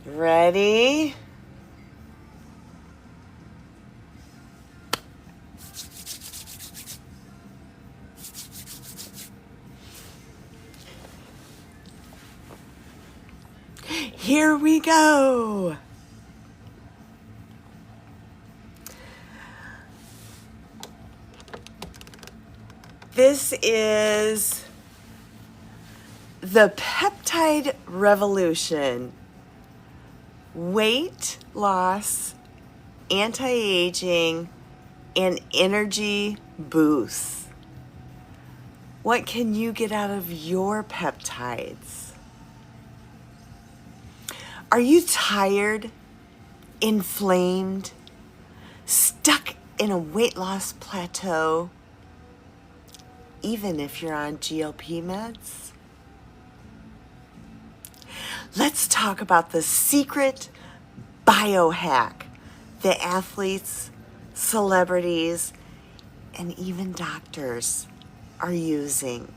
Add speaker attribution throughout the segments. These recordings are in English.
Speaker 1: Ready? Here we go. This is the peptide revolution. Weight loss, anti-aging, and energy boosts. What can you get out of your peptides? Are you tired, inflamed, stuck in a weight loss plateau, even if you're on GLP meds? Let's talk about the secret biohack that athletes, celebrities, and even doctors are using.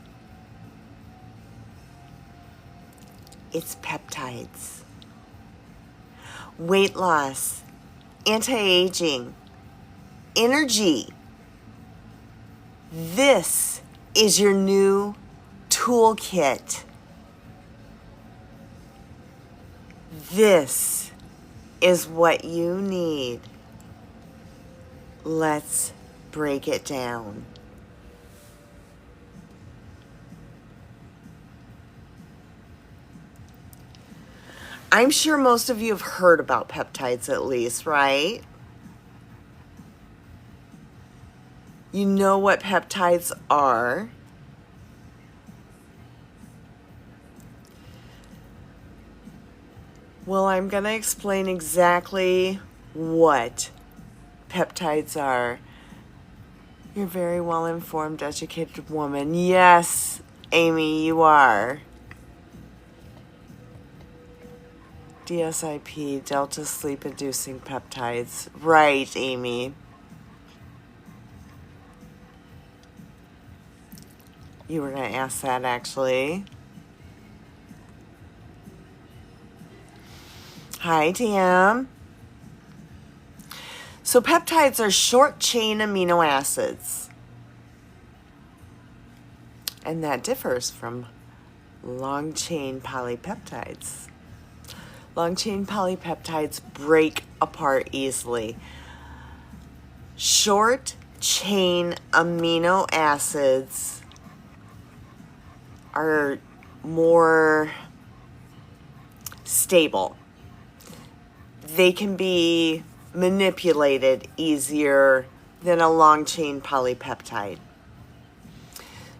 Speaker 1: It's peptides. Weight loss, anti-aging, energy. This is your new toolkit. This is what you need. Let's break it down. I'm sure most of you have heard about peptides at least, right? You know what peptides are. Well, I'm going to explain exactly what peptides are. You're a very well-informed, educated woman. Yes, Amy, you are. DSIP, delta sleep-inducing peptides. Right, Amy. You were going to ask that, actually. Hi, Tam. So peptides are short-chain amino acids. And that differs from long-chain polypeptides. Long-chain polypeptides break apart easily. Short-chain amino acids are more stable. They can be manipulated easier than a long-chain polypeptide.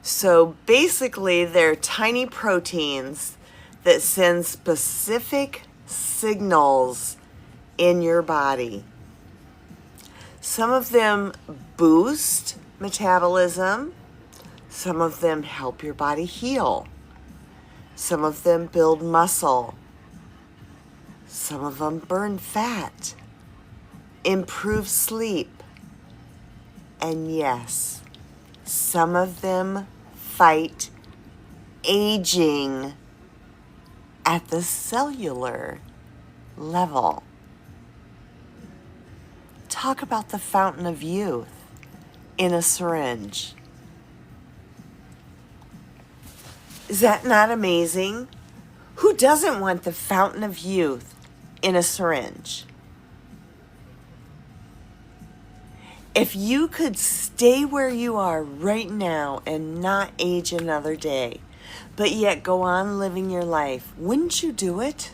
Speaker 1: So basically, they're tiny proteins that send specific signals in your body. Some of them boost metabolism. Some of them help your body heal. Some of them build muscle. Some of them burn fat, improve sleep, and yes, some of them fight aging at the cellular level. Talk about the fountain of youth in a syringe. Is that not amazing? Who doesn't want the fountain of youth in a syringe? If you could stay where you are right now and not age another day, but yet go on living your life, wouldn't you do it?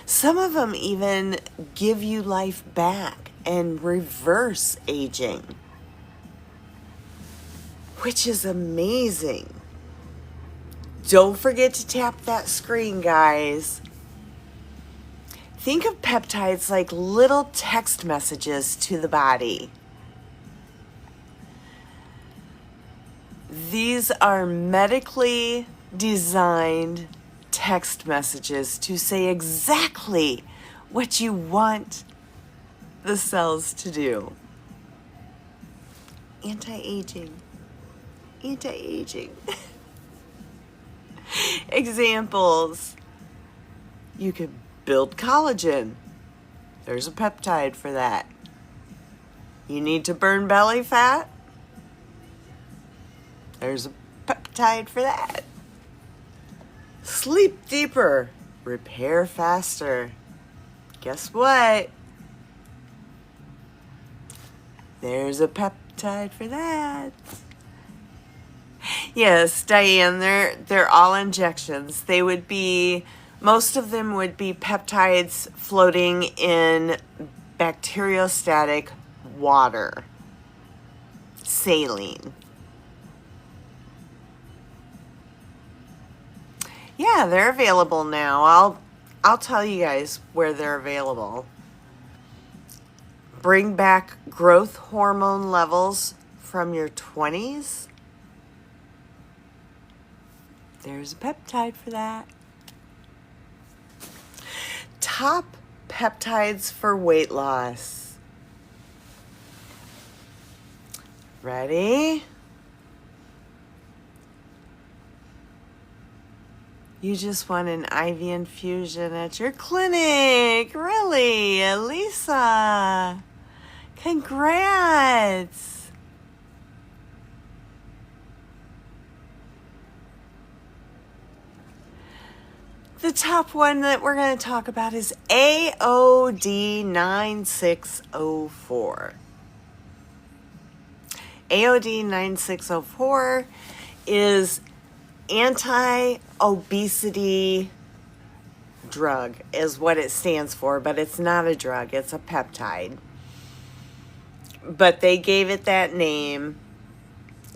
Speaker 1: Some of them even give you life back and reverse aging, which is amazing. Don't forget to tap that screen, guys. Think of peptides like little text messages to the body. These are medically designed text messages to say exactly what you want the cells to do. Anti-aging. Anti-aging. Examples. You could build collagen. There's a peptide for that. You need to burn belly fat. There's a peptide for that. Sleep deeper. Repair faster. Guess what? There's a peptide for that. Yes, Diane, they're all injections. They would be, most of them would be peptides floating in bacteriostatic water, saline. Yeah, they're available now. I'll tell you guys where they're available. Bring back growth hormone levels from your 20s. There's a peptide for that. Top peptides for weight loss. Ready? You just want an IV infusion at your clinic. Really, Lisa? Congrats. The top one that we're going to talk about is AOD 9604. AOD 9604 is anti-obesity drug is what it stands for, but it's not a drug, it's a peptide. But they gave it that name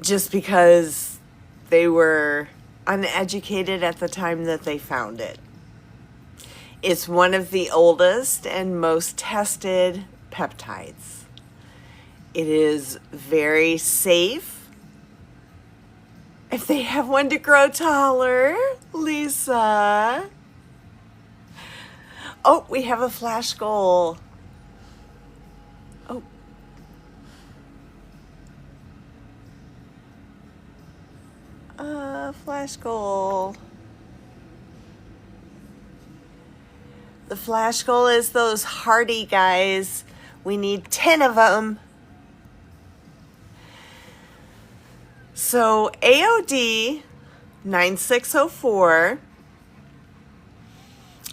Speaker 1: just because they were uneducated at the time that they found it. It's one of the oldest and most tested peptides. It is very safe. If they have one to grow taller, Lisa. Oh, we have a flash goal. Oh. Flash goal. The flash goal is those hardy guys. We need 10 of them. So AOD 9604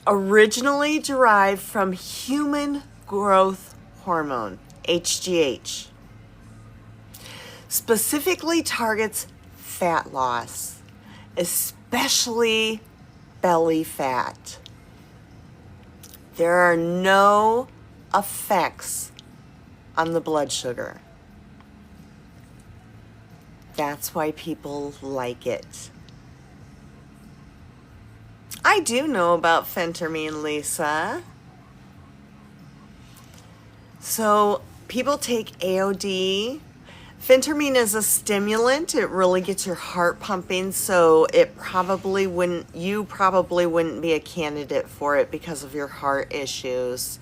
Speaker 1: originally derived from human growth hormone, HGH, specifically targets fat loss, especially belly fat. There are no effects on the blood sugar. That's why people like it. I do know about phentermine, Lisa. So people take AOD. Phentermine is a stimulant. It really gets your heart pumping, so you probably wouldn't be a candidate for it because of your heart issues.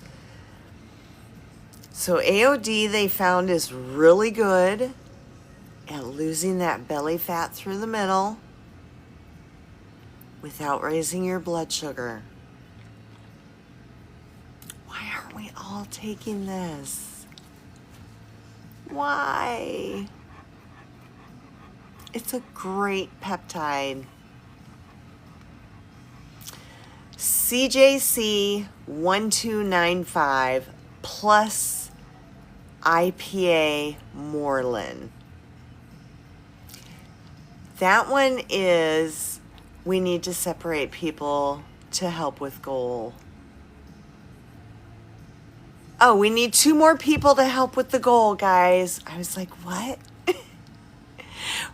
Speaker 1: So AOD they found is really good at losing that belly fat through the middle without raising your blood sugar. Why aren't we all taking this? Why? It's a great peptide. CJC 1295 plus IPA Moreland. That one is, we need to separate people to help with goal. Oh, we need 2 more people to help with the goal, guys. I was like, what?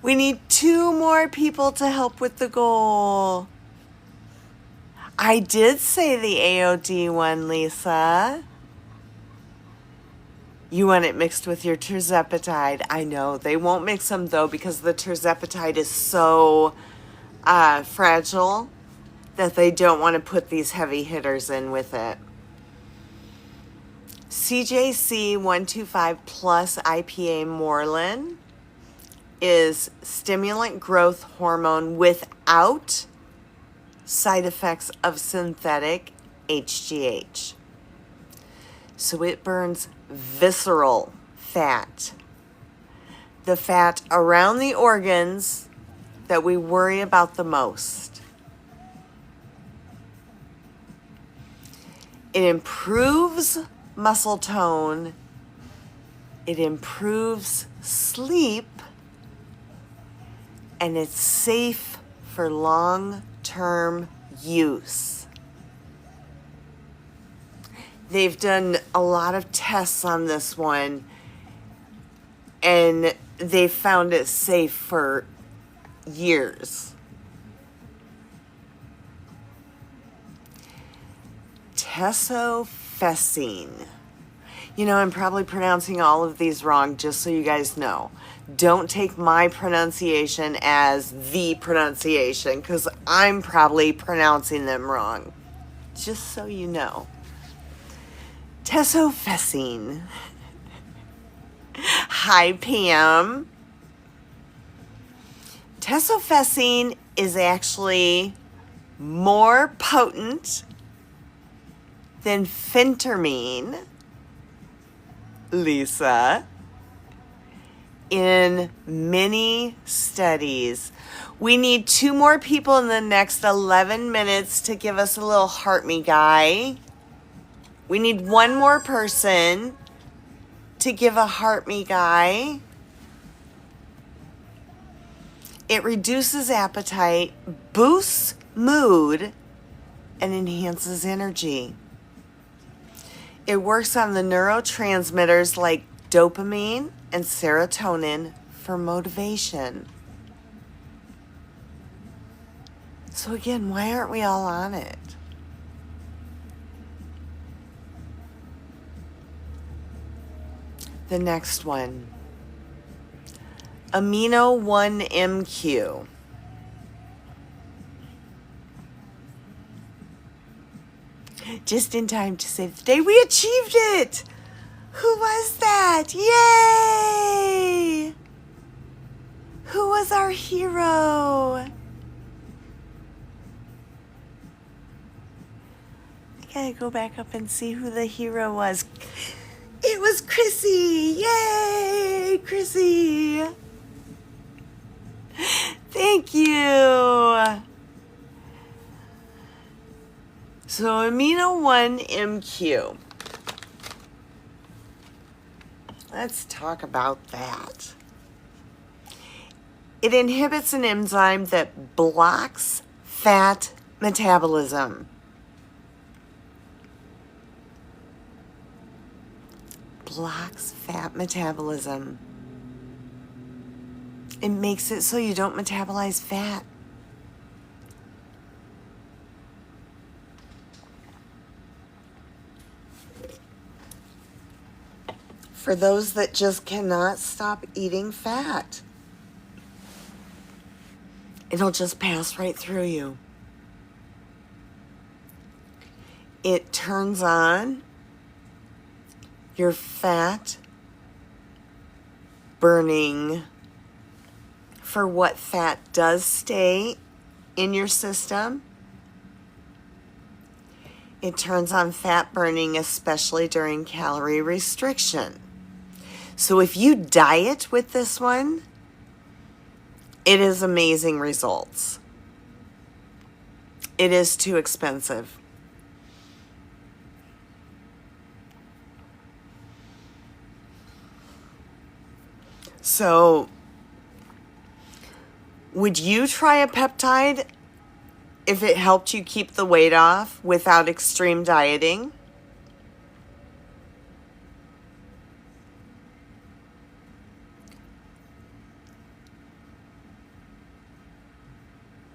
Speaker 1: We need 2 more people to help with the goal. I did say the AOD one, Lisa. You want it mixed with your terzepatide. I know. They won't mix them, though, because the terzepatide is so fragile that they don't want to put these heavy hitters in with it. CJC 125 plus IPA Moreland is stimulant growth hormone without side effects of synthetic HGH. So it burns visceral fat, the fat around the organs that we worry about the most. It improves muscle tone. It improves sleep. And it's safe for long-term use. They've done a lot of tests on this one, and they found it safe for years. Tesofessine. You know, I'm probably pronouncing all of these wrong, just so you guys know. Don't take my pronunciation as the pronunciation, because I'm probably pronouncing them wrong. Just so you know. Tesofessine. Hi, Pam. Tesofessine is actually more potent than phentermine, Lisa, in many studies. We need 2 more people in the next 11 minutes to give us a little heart me guy. We need 1 more person to give a heart me guy. It reduces appetite, boosts mood, and enhances energy. It works on the neurotransmitters like dopamine and serotonin for motivation. So again, why aren't we all on it? The next one, Amino 1MQ. Just in time to save the day. We achieved it! Who was that? Yay! Who was our hero? I gotta go back up and see who the hero was. It was Chrissy! Yay, Chrissy! Thank you! So Amino 1MQ. Let's talk about that. It inhibits an enzyme that blocks fat metabolism. Blocks fat metabolism. It makes it so you don't metabolize fat. For those that just cannot stop eating fat, it'll just pass right through you. It turns on your fat burning for what fat does stay in your system. It turns on fat burning, especially during calorie restriction. So if you diet with this one, it is amazing results. It is too expensive. So, would you try a peptide if it helped you keep the weight off without extreme dieting?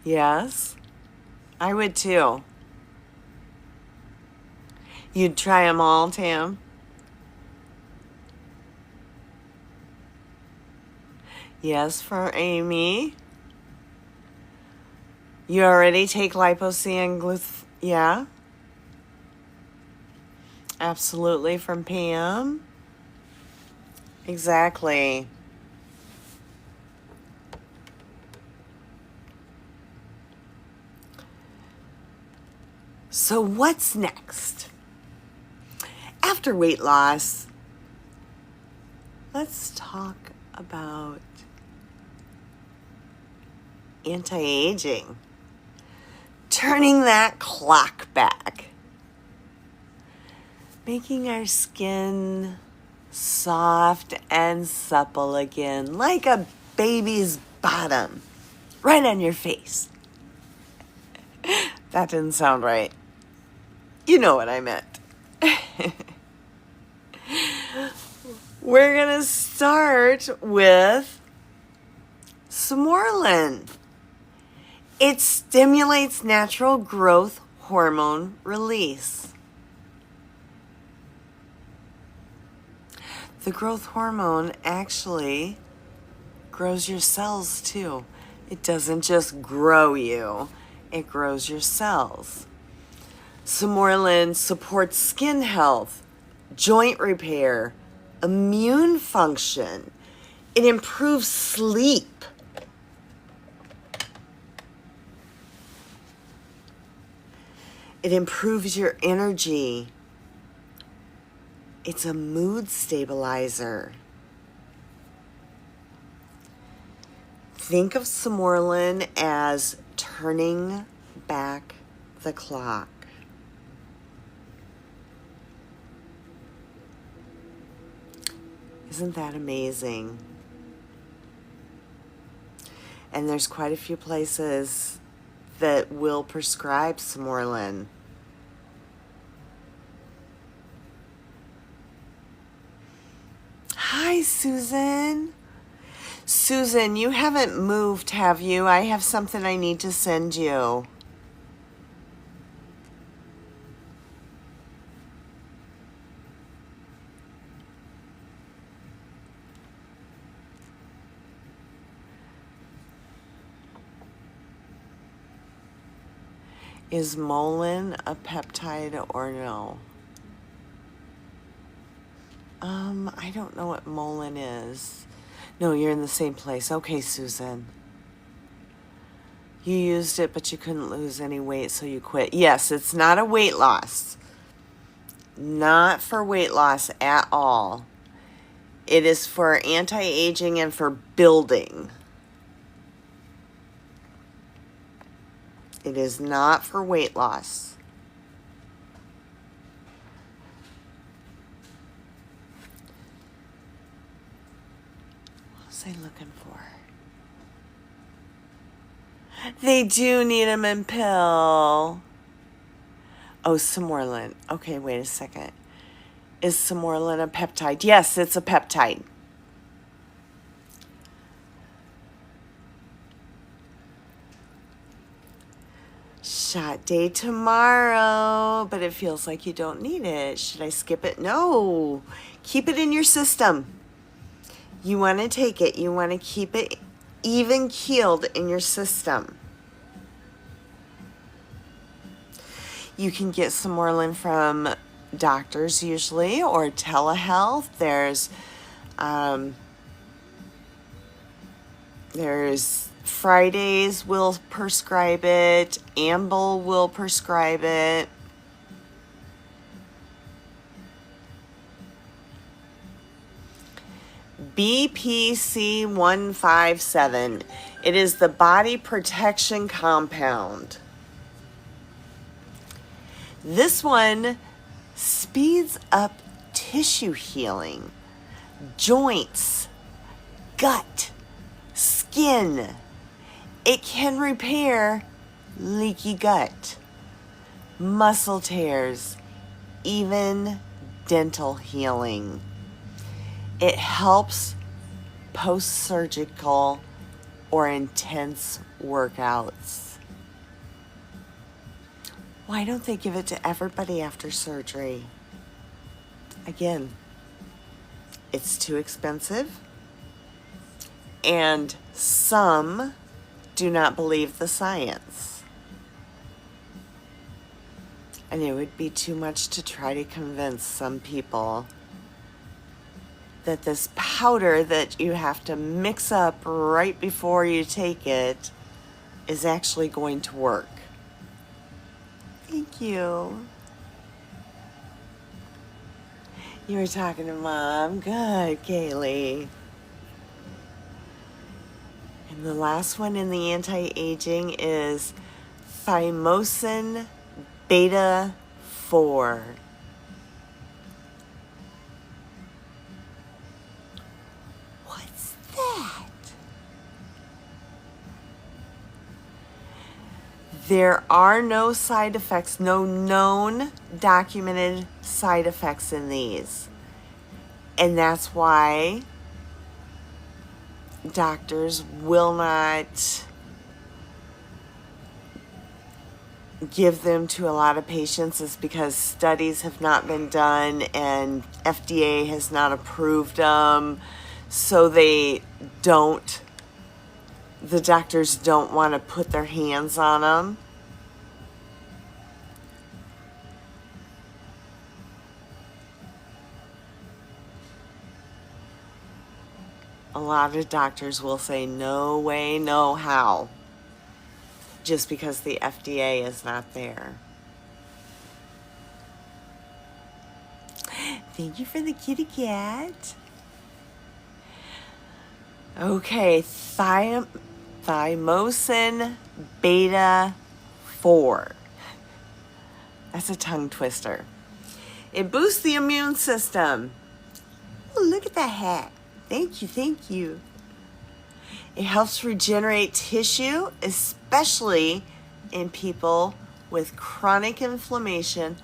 Speaker 1: Yes, I would too. You'd try them all, Tam? Yes, for Amy. You already take liposine gluth. Yeah. Absolutely, from Pam. Exactly. So what's next? After weight loss, let's talk about anti-aging. Turning that clock back. Making our skin soft and supple again, like a baby's bottom, right on your face. That didn't sound right. You know what I meant. We're going to start with Smorlin. It stimulates natural growth hormone release. The growth hormone actually grows your cells too. It doesn't just grow you, it grows your cells. Smorlin supports skin health, joint repair, immune function. It improves sleep. It improves your energy. It's a mood stabilizer. Think of Smorlin as turning back the clock. Isn't that amazing? And there's quite a few places that will prescribe Smorlin. Hi, Susan. Susan, you haven't moved, have you? I have something I need to send you. Is Molin a peptide or no? I don't know what Molin is. No, you're in the same place. Okay, Susan. You used it, but you couldn't lose any weight, so you quit. Yes, it's not a weight loss. Not for weight loss at all. It is for anti-aging and for building. It is not for weight loss. What was I looking for? They do need them in pill. Oh, Smorlin. Okay, wait a second. Is Smorlin a peptide? Yes, it's a peptide. Shot day tomorrow, but it feels like you don't need it. Should I skip it? No. Keep it in your system. You want to take it. You want to keep it even keeled in your system. You can get Smorlin from doctors usually, or telehealth. There's Fridays will prescribe it. Amble will prescribe it. BPC 157. It is the body protection compound. This one speeds up tissue healing, joints, gut, skin. It can repair leaky gut, muscle tears, even dental healing. It helps post-surgical or intense workouts. Why don't they give it to everybody after surgery? Again, it's too expensive, and some do not believe the science. And it would be too much to try to convince some people that this powder that you have to mix up right before you take it is actually going to work. Thank you. You were talking to Mom. Good, Kaylee. And the last one in the anti-aging is thymosin beta 4. What's that? There are no side effects, no known documented side effects in these. And that's why doctors will not give them to a lot of patients, is because studies have not been done and FDA has not approved them. So the doctors don't want to put their hands on them. A lot of doctors will say no way, no how, just because the FDA is not there. Thank you for the kitty cat. Okay, thymosin beta 4. That's a tongue twister. It boosts the immune system. Oh, look at that hat. Thank you, thank you. It helps regenerate tissue, especially in people with chronic inflammation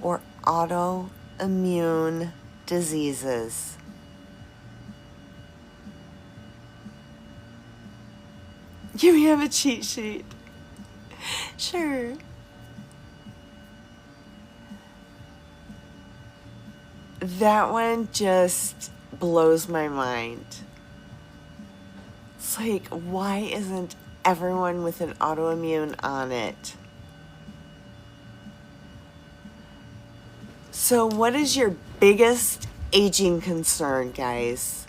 Speaker 1: or autoimmune diseases. You have a cheat sheet. Sure. That one just blows my mind. It's like, why isn't everyone with an autoimmune on it? So what is your biggest aging concern, guys?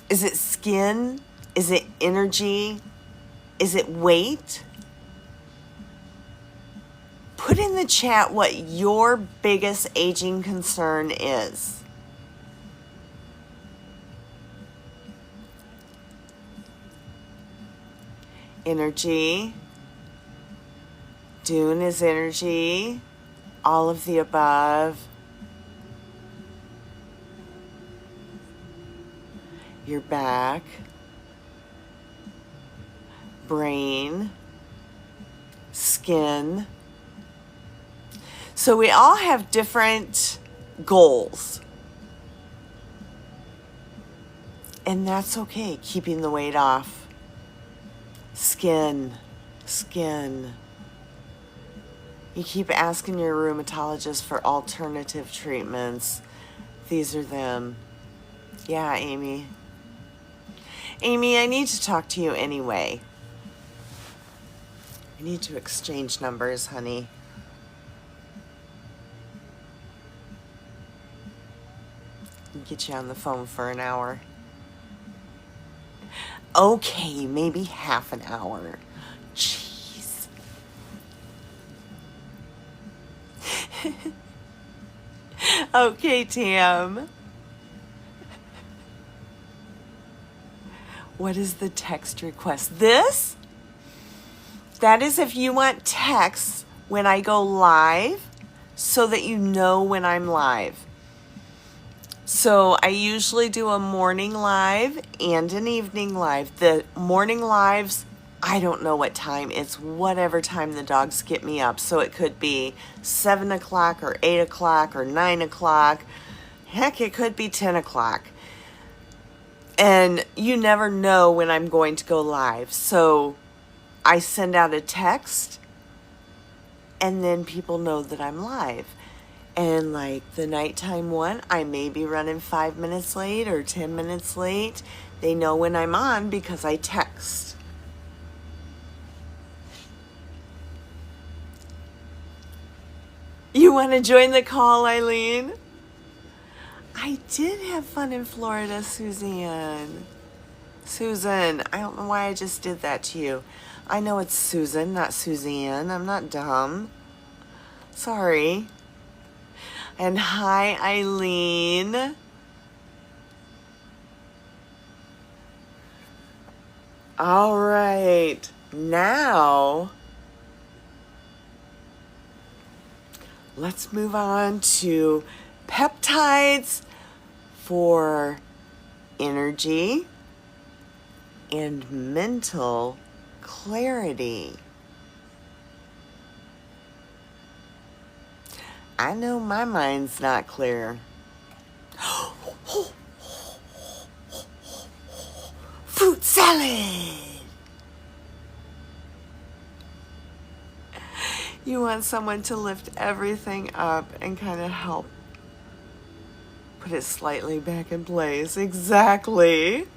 Speaker 1: Is it skin? Is it energy? Is it weight? Put in the chat what your biggest aging concern is. Energy. Dune is energy. All of the above. Your back. Brain. Skin. So we all have different goals. And that's okay, keeping the weight off. Skin. You keep asking your rheumatologist for alternative treatments. These are them. Yeah, Amy. Amy, I need to talk to you anyway. I need to exchange numbers, honey. Get you on the phone for an hour. Okay, maybe half an hour. Jeez. Okay, Tam. What is the text request? This? That is if you want texts when I go live so that you know when I'm live. So I usually do a morning live and an evening live. The morning lives, I don't know what time. It's whatever time the dogs get me up. So it could be 7 o'clock or 8 o'clock or 9 o'clock. Heck, it could be 10 o'clock. And you never know when I'm going to go live. So I send out a text and then people know that I'm live. And like the nighttime one, I may be running 5 minutes late or 10 minutes late. They know when I'm on because I text. You want to join the call, Eileen? I did have fun in Florida, Suzanne. Susan, I don't know why I just did that to you. I know it's Susan, not Suzanne. I'm not dumb. Sorry. And hi, Eileen. All right. Now, let's move on to peptides for energy and mental clarity. I know my mind's not clear. Fruit salad! You want someone to lift everything up and kind of help put it slightly back in place. Exactly.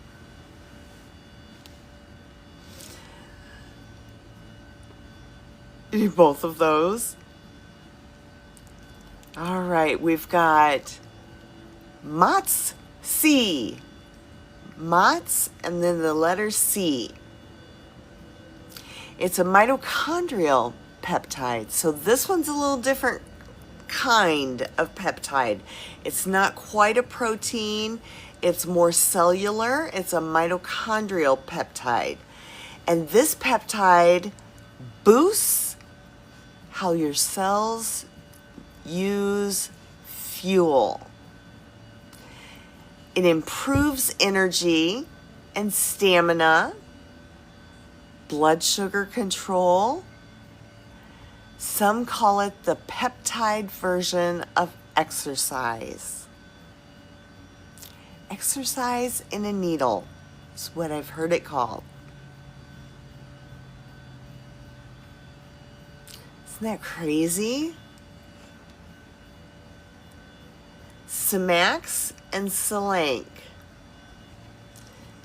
Speaker 1: You need both of those. All right, we've got MOTS C. MOTS and then the letter C. It's a mitochondrial peptide. So this one's a little different kind of peptide. It's not quite a protein. It's more cellular. It's a mitochondrial peptide. And this peptide boosts how your cells use fuel. It improves energy and stamina, blood sugar control. Some call it the peptide version of exercise. Exercise in a needle is what I've heard it called. Isn't that crazy? Semax and Selank.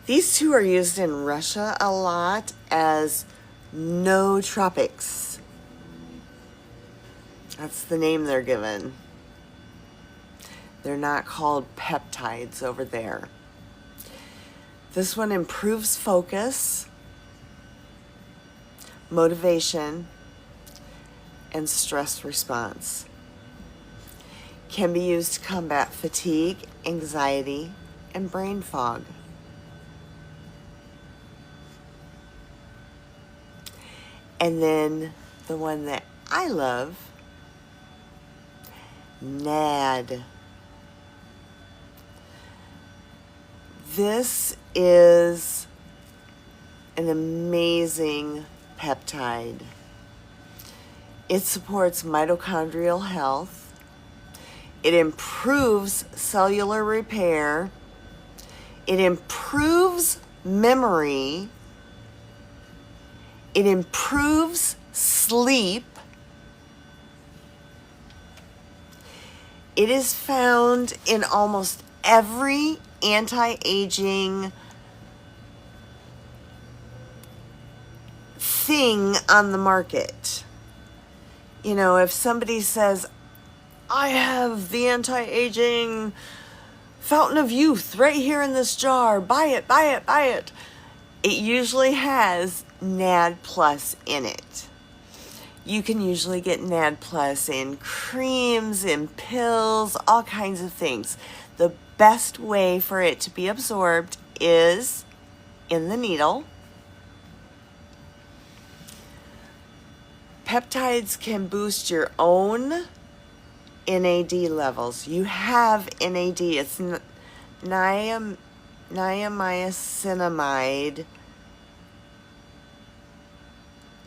Speaker 1: These two are used in Russia a lot as nootropics. That's the name they're given. They're not called peptides over there. This one improves focus, motivation, and stress response. Can be used to combat fatigue, anxiety, and brain fog. And then the one that I love, NAD. This is an amazing peptide. It supports mitochondrial health. It improves cellular repair. It improves memory. It improves sleep. It is found in almost every anti-aging thing on the market. You know, if somebody says, I have the anti-aging fountain of youth right here in this jar, buy it, buy it, buy it. It usually has NAD Plus in it. You can usually get NAD Plus in creams, in pills, all kinds of things. The best way for it to be absorbed is in the needle. Peptides can boost your own NAD levels. You have NAD. It's niacinamide.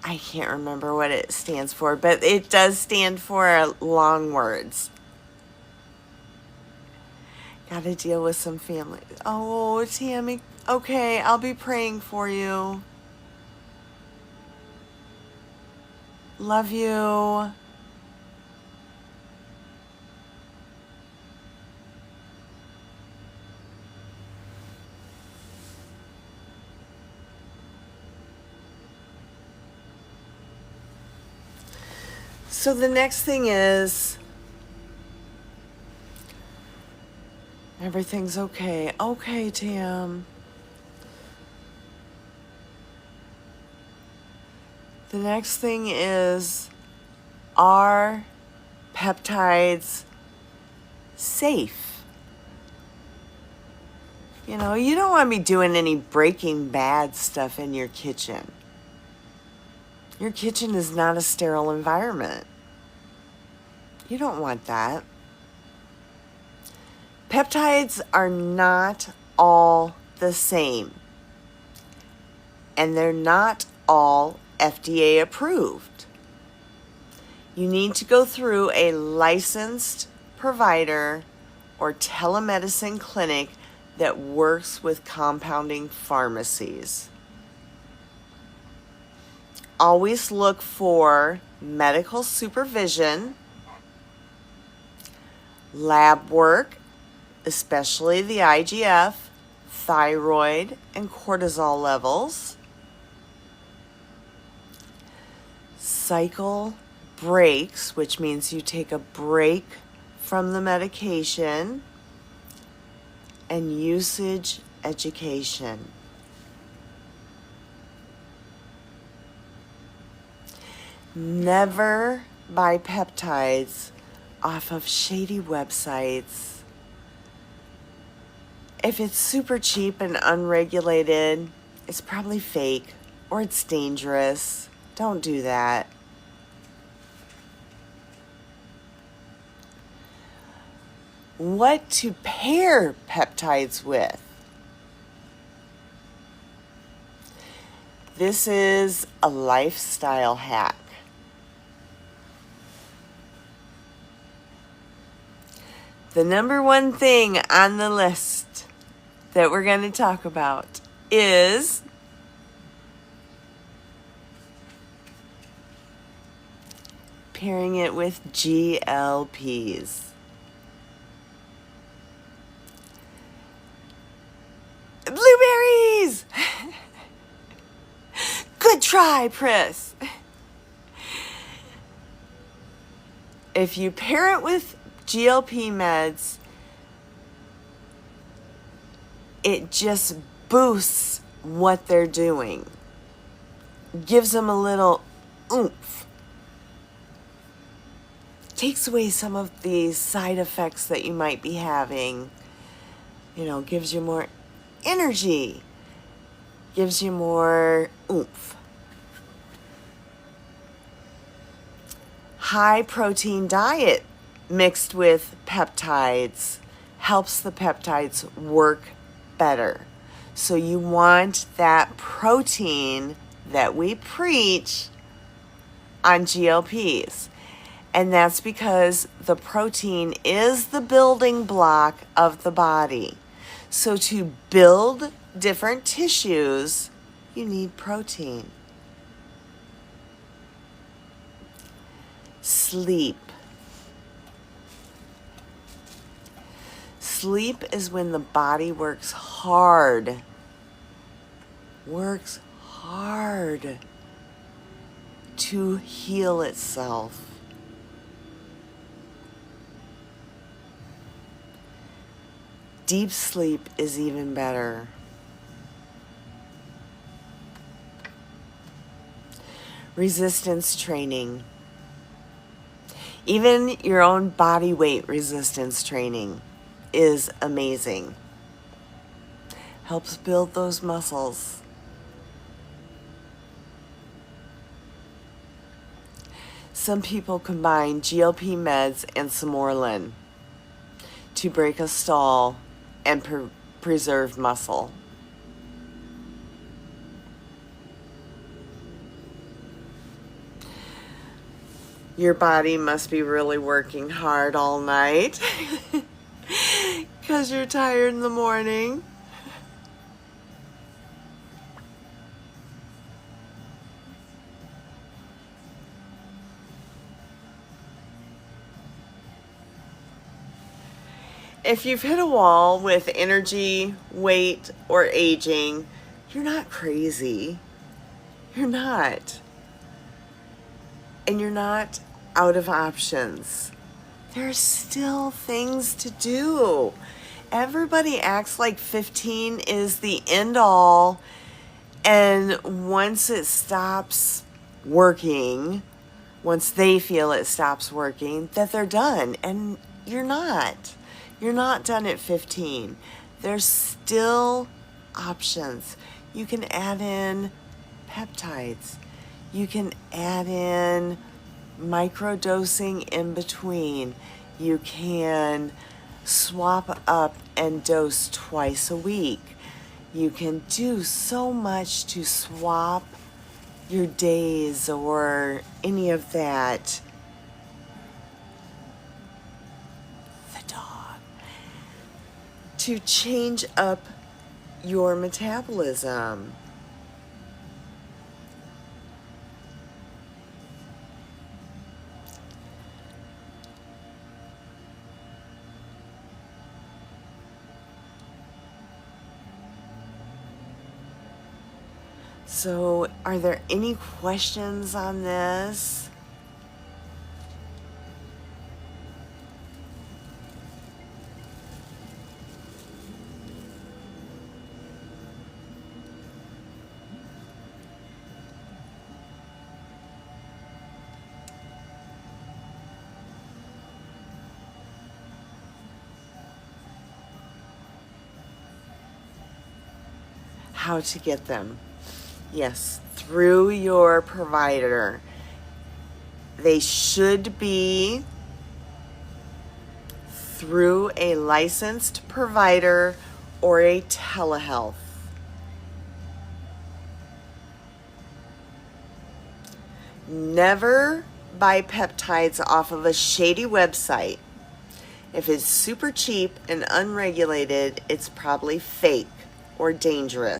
Speaker 1: I can't remember what it stands for, but it does stand for long words. Gotta deal with some family. Oh, Tammy. Okay, I'll be praying for you. Love you. So the next thing is, everything's okay. Okay, Tam. The next thing is, are peptides safe? You know, you don't want to be doing any Breaking Bad stuff in your kitchen. Your kitchen is not a sterile environment. You don't want that. Peptides are not all the same, and they're not all FDA approved. You need to go through a licensed provider or telemedicine clinic that works with compounding pharmacies. Always look for medical supervision, lab work, especially the IGF, thyroid, and cortisol levels, cycle breaks, which means you take a break from the medication, and usage education. Never buy peptides off of shady websites. If it's super cheap and unregulated, it's probably fake or it's dangerous. Don't do that. What to pair peptides with? This is a lifestyle hack. The number one thing on the list that we're going to talk about is pairing it with GLPs. Blueberries! Good try, Pris. If you pair it with GLP meds, it just boosts what they're doing. Gives them a little oomph. Takes away some of the side effects that you might be having. You know, gives you more energy. Gives you more oomph. High protein diet mixed with peptides helps the peptides work better. So you want that protein that we preach on GLPs. And that's because the protein is the building block of the body. So to build different tissues, you need protein. Sleep. Sleep is when the body works hard to heal itself. Deep sleep is even better. Resistance training. Even your own body weight resistance training is amazing. Helps build those muscles. Some people combine GLP meds and Samorlin to break a stall and preserve muscle. Your body must be really working hard all night because you're tired in the morning. If you've hit a wall with energy, weight, or aging, you're not crazy. You're not. And you're not out of options. There are still things to do. Everybody acts like 15 is the end all, and once it stops working, once they feel it stops working, that they're done. And you're not. You're not done at 15. There's still options. You can add in peptides. You can add in microdosing in between. You can swap up and dose twice a week. You can do so much to swap your days or any of that. The dog. To change up your metabolism. So, are there any questions on this? How to get them? Yes, through your provider. They should be through a licensed provider or a telehealth. Never buy peptides off of a shady website. If it's super cheap and unregulated, it's probably fake or dangerous.